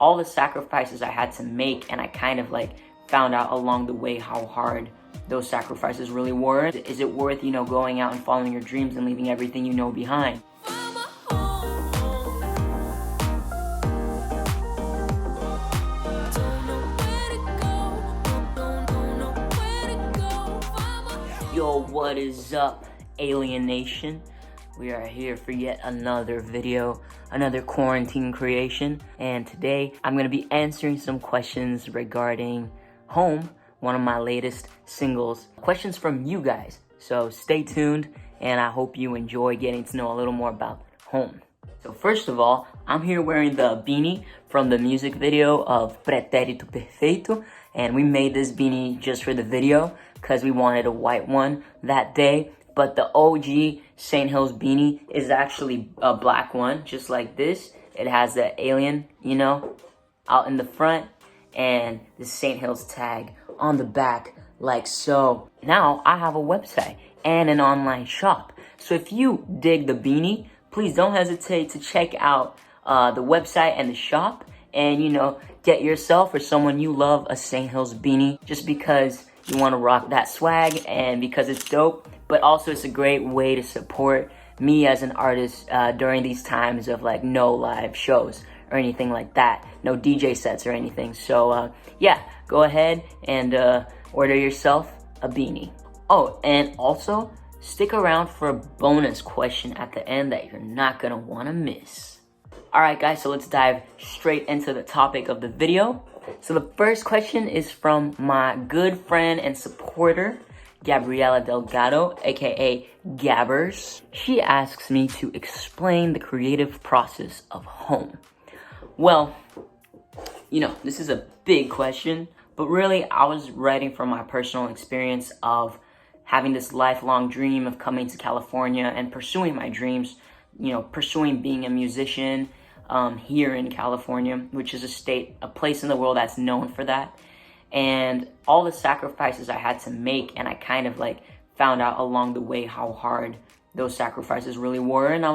all the sacrifices I had to make, and I kind of like found out along the way how hard those sacrifices really were. Is it worth, going out and following your dreams and leaving everything you know behind? Yo, what is up, Alien Nation? We are here for yet another video, another quarantine creation, and today I'm going to be answering some questions regarding Home, one of my latest singles. Questions from you guys, so stay tuned, and I hope you enjoy getting to know a little more about Home. So first of all, I'm here wearing the beanie from the music video of Pretérito Perfeito, and we made this beanie just for the video because we wanted a white one that day. But the OG St. Hills beanie is actually a black one, just like this. It has the alien, out in the front, and the St. Hills tag on the back, like so. Now, I have a website and an online shop. So if you dig the beanie, please don't hesitate to check out the website and the shop, and, get yourself or someone you love a St. Hills beanie, just because you want to rock that swag and because it's dope. But also it's a great way to support me as an artist during these times of like no live shows or anything like that, no DJ sets or anything. So yeah, go ahead and order yourself a beanie. Oh, and also stick around for a bonus question at the end that you're not gonna wanna miss. Alright guys, so let's dive straight into the topic of the video. So the first question is from my good friend and supporter, Gabriela Delgado, aka Gabbers. She asks me to explain the creative process of Home. Well, this is a big question, but really I was writing from my personal experience of having this lifelong dream of coming to California and pursuing my dreams, pursuing being a musician here in California, which is a place in the world that's known for that. And all the sacrifices I had to make, and I kind of like found out along the way how hard those sacrifices really were. And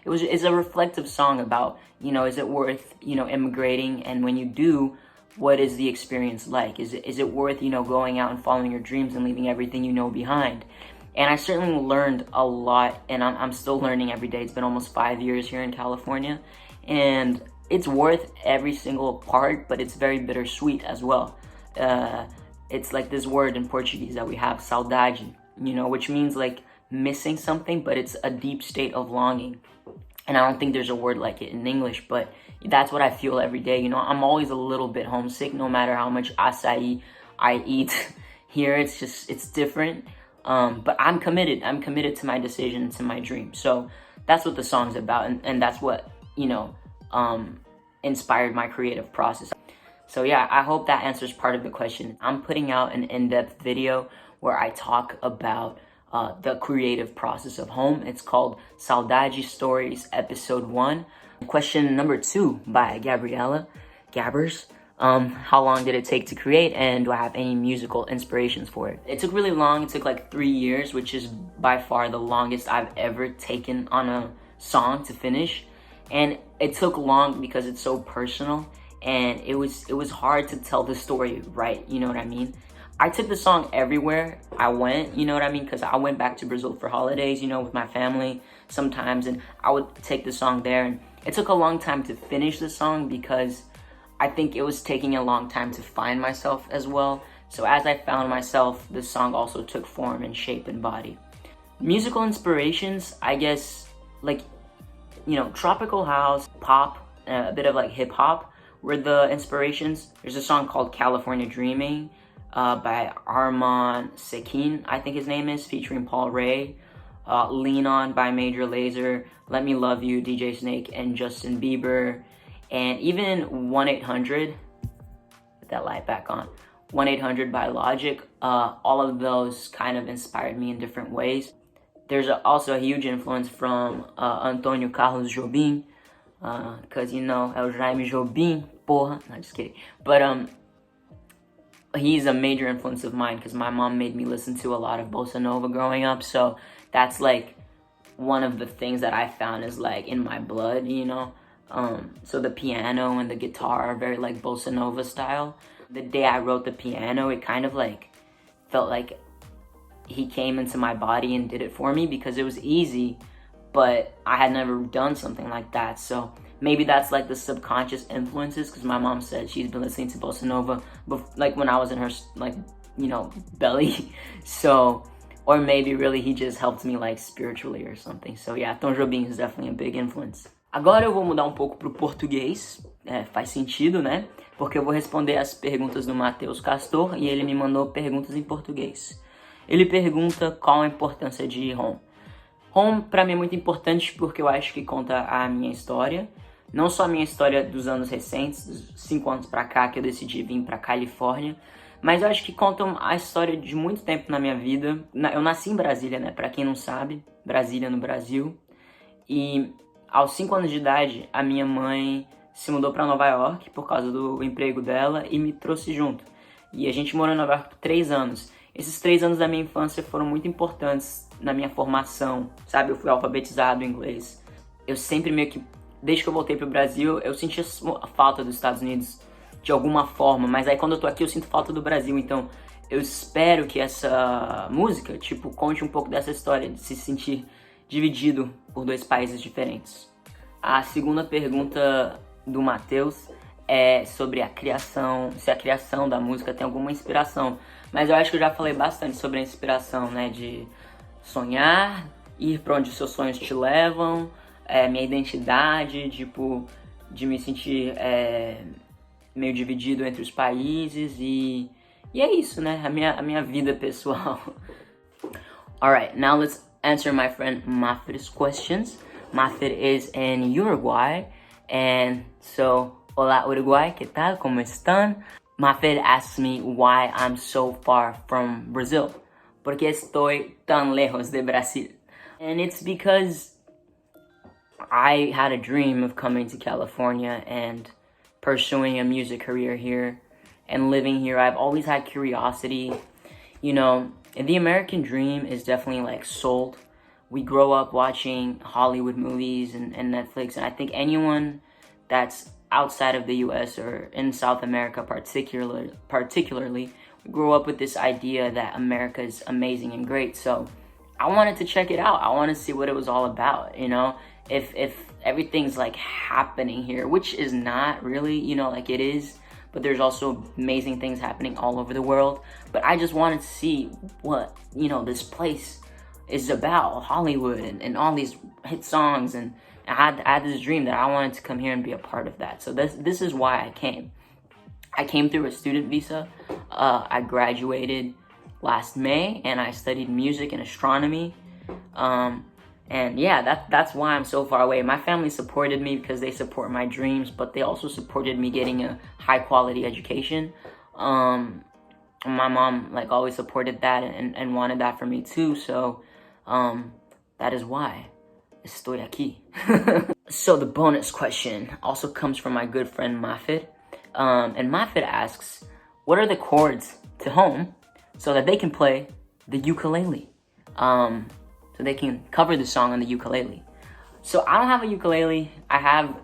it's a reflective song about, is it worth, immigrating? And when you do, what is the experience like? Is it worth, going out and following your dreams and leaving everything you know behind? And I certainly learned a lot, and I'm still learning every day. It's been almost 5 years here in California, and it's worth every single part, but it's very bittersweet as well. It's like this word in Portuguese that we have, saudade, which means like missing something, but it's a deep state of longing. And I don't think there's a word like it in English, but that's what I feel every day. I'm always a little bit homesick, no matter how much acai I eat here. It's different. But I'm committed to my decision, to my dream. So that's what the song's about. And that's what, inspired my creative process. So yeah, I hope that answers part of the question. I'm putting out an in-depth video where I talk about the creative process of Home. It's called Saudade Stories Episode 1. Question number 2 by Gabriela Gabbers. How long did it take to create, and do I have any musical inspirations for it? It took really long. It took like 3 years, which is by far the longest I've ever taken on a song to finish. And it took long because it's so personal. And it was hard to tell the story right, you know what I mean? I took the song everywhere I went, you know what I mean? Because I went back to Brazil for holidays, with my family sometimes, and I would take the song there. And it took a long time to finish the song because I think it was taking a long time to find myself as well. So as I found myself, the song also took form and shape and body. Musical inspirations, I guess, like, tropical house, pop, a bit of like hip hop were the inspirations. There's a song called California Dreaming by Armand Sekin, I think his name is, featuring Paul Ray. Lean On by Major Lazer, Let Me Love You, DJ Snake and Justin Bieber. And even 1-800, put that light back on, 1-800 by Logic. All of those kind of inspired me in different ways. There's also a huge influence from Antonio Carlos Jobim, because é o Jaime Jobim, porra, no, just kidding. But he's a major influence of mine because my mom made me listen to a lot of bossa nova growing up. So that's like one of the things that I found is like in my blood, So the piano and the guitar are very like bossa nova style. The day I wrote the piano, it kind of like felt like he came into my body and did it for me, because it was easy, but I had never done something like that. So maybe that's like the subconscious influences, because my mom said she's been listening to bossa nova like when I was in her like, you know, belly. So, or maybe really he just helped me like spiritually or something. So yeah, Tom Jobim is definitely a big influence. Agora eu vou mudar um pouco pro português, faz sentido, né? Porque eu vou responder as perguntas do Matheus Castor e ele me mandou perguntas em português. Ele pergunta qual a importância de home. Home pra mim é muito importante porque eu acho que conta a minha história. Não só a minha história dos anos recentes, dos 5 anos pra cá que eu decidi vir pra Califórnia, mas eu acho que conta a história de muito tempo na minha vida. Eu nasci em Brasília, né? Pra quem não sabe, Brasília no Brasil. E aos 5 anos de idade, a minha mãe se mudou pra Nova York por causa do emprego dela e me trouxe junto. E a gente morou em Nova York por 3 anos. Esses 3 anos da minha infância foram muito importantes na minha formação, sabe? Eu fui alfabetizado em inglês. Eu sempre meio que, desde que eu voltei pro Brasil, eu sentia a falta dos Estados Unidos de alguma forma, mas aí quando eu tô aqui eu sinto falta do Brasil, então eu espero que essa música, tipo, conte um pouco dessa história, de se sentir dividido por 2 países diferentes. A segunda pergunta do Matheus é sobre a criação, se a criação da música tem alguma inspiração. Mas eu acho que eu já falei bastante sobre a inspiração, né? De sonhar, ir pra onde os seus sonhos te levam, minha identidade, tipo, de me sentir meio dividido entre os países e é isso, né? A minha vida pessoal. Alright, now let's answer my friend Mafid's questions. Mafid is in Uruguay, and so, hola Uruguay, ¿qué tal? ¿Cómo están? Mafid asks me why I'm so far from Brazil. ¿Por qué estoy tan lejos de Brasil? And it's because I had a dream of coming to California and pursuing a music career here and living here. I've always had curiosity. You know, the American dream is definitely like sold. We grow up watching Hollywood movies and Netflix, and I think anyone that's outside of the US or in South America particularly, we grow up with this idea that America is amazing and great. So I wanted to check it out. I want to see what it was all about, you know, if everything's like happening here, which is not really, you know, like it is, but there's also amazing things happening all over the world. But I just wanted to see what, you know, this place is about, Hollywood and all these hit songs, and I had this dream that I wanted to come here and be a part of that. So this is why I came. I came through a student visa. I graduated last May, and I studied music and astronomy. And yeah, that's why I'm so far away. My family supported me because they support my dreams, but they also supported me getting a high quality education. My mom like always supported that and wanted that for me too. So that is why estoy aquí. So the bonus question also comes from my good friend Mafid. And Mafid asks, what are the chords to home so that they can play the ukulele? So they can cover the song on the ukulele. So I don't have a ukulele. I have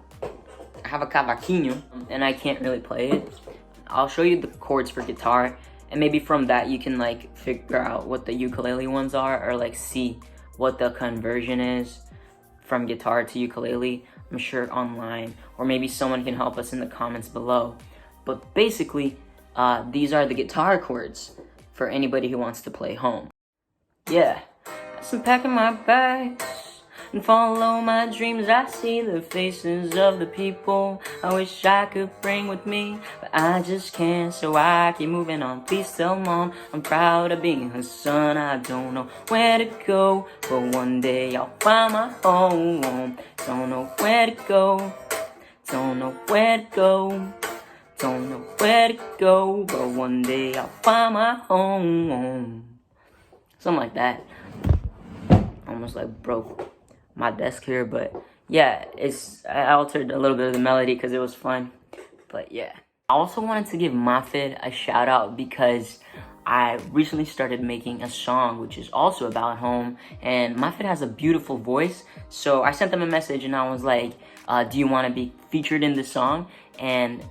a cavaquinho, and I can't really play it. I'll show you the chords for guitar, and maybe from that you can like figure out what the ukulele ones are, or like see what the conversion is from guitar to ukulele. I'm sure online, or maybe someone can help us in the comments below. But basically, these are the guitar chords for anybody who wants to play home. Yeah. So packing my bags and follow my dreams. I see the faces of the people I wish I could bring with me, but I just can't, so I keep moving on. Please tell mom I'm proud of being her son. I don't know where to go, but one day I'll find my home. Don't know where to go, don't know where to go, don't know where to go, but one day I'll find my home. Something like that. Almost like broke my desk here, but yeah, I altered a little bit of the melody because it was fun. But yeah, I also wanted to give Mafid a shout out because I recently started making a song which is also about home, and Mafid has a beautiful voice. So I sent them a message and I was like, do you want to be featured in the song? And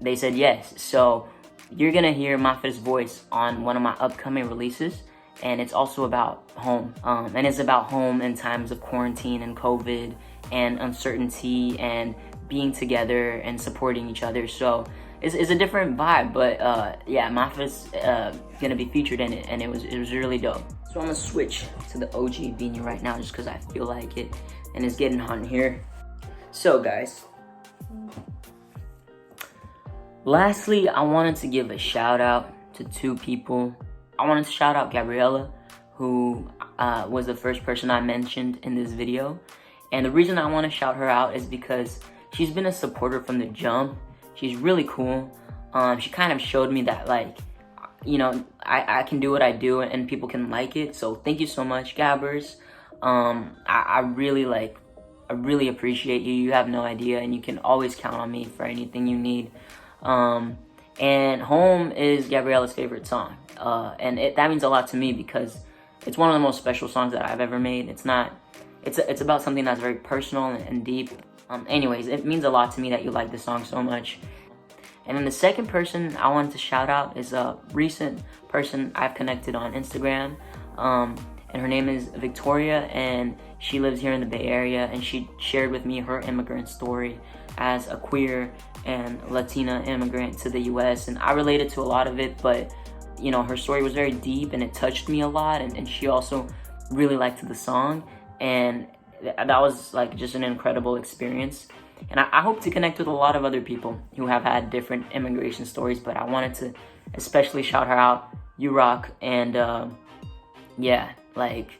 they said yes. So you're gonna hear Mafet's voice on one of my upcoming releases, and it's also about home. And it's about home in times of quarantine and COVID and uncertainty and being together and supporting each other. So it's a different vibe, but yeah, Mafet's gonna be featured in it, and it was really dope. So I'm gonna switch to the OG beanie right now just because I feel like it, and it's getting hot in here. So guys, lastly, I wanted to give a shout out to two people. I wanted to shout out Gabriella, who was the first person I mentioned in this video. And the reason I want to shout her out is because she's been a supporter from the jump. She's really cool. She kind of showed me that, like, you know, I can do what I do and people can like it. So thank you so much, Gabbers. I really appreciate you. You have no idea, and you can always count on me for anything you need. And Home is Gabriella's favorite song. And that means a lot to me because it's one of the most special songs that I've ever made. It's about something that's very personal and deep. Anyways, it means a lot to me that you like the song so much. And then the second person I wanted to shout out is a recent person I've connected on Instagram. And her name is Victoria, and she lives here in the Bay Area, and she shared with me her immigrant story as a queer and Latina immigrant to the US. And I related to a lot of it, but you know, her story was very deep and it touched me a lot, and she also really liked the song, and that was like just an incredible experience. And I hope to connect with a lot of other people who have had different immigration stories, but I wanted to especially shout her out. You rock, and yeah, like,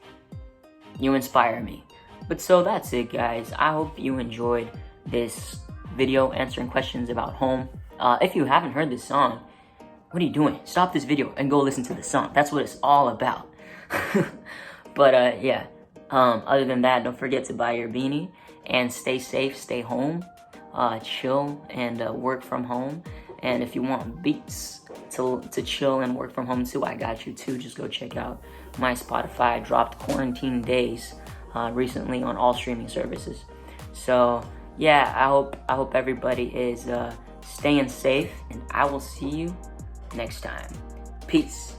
you inspire me. But so that's it, guys. I hope you enjoyed this video answering questions about Home. If you haven't heard this song, what are you doing? Stop this video and go listen to the song. That's what it's all about. But yeah, other than that, don't forget to buy your beanie and stay safe, stay home, chill, and work from home. And if you want beats to chill and work from home too, I got you too. Just go check out my Spotify. I dropped Quarantine Days recently on all streaming services. So yeah, I hope everybody is staying safe, and I will see you next time. Peace.